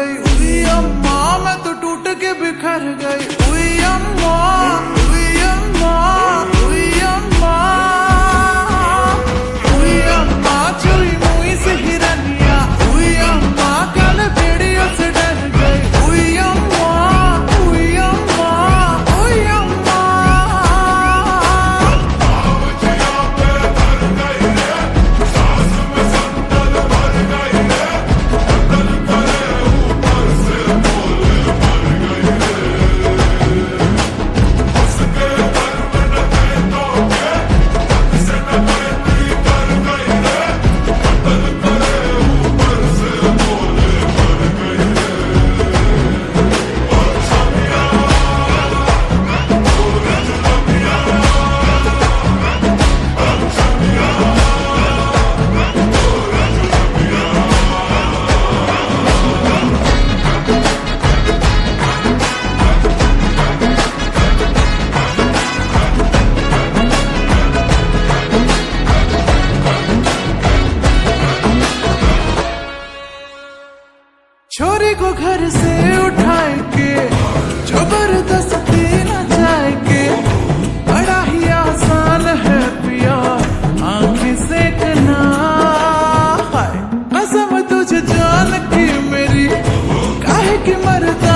गई। उई अम्मा मैं तो टूट के बिखर गई। उई अम्मा, उई अम्मा, उई अम्मा, उई अम्मा चुई मुई से हिरनिया। उई अम्मा कल भेड़ियों से डर गई। उई अम्मा, उई अम्मा, उई अम्मा। छोरी को घर से उठाए के जबरदस्ती न जाए के, बड़ा ही आसान है पिया आंखें सेकना। हाय कसम तुझे जान की मेरी, काहे की मरता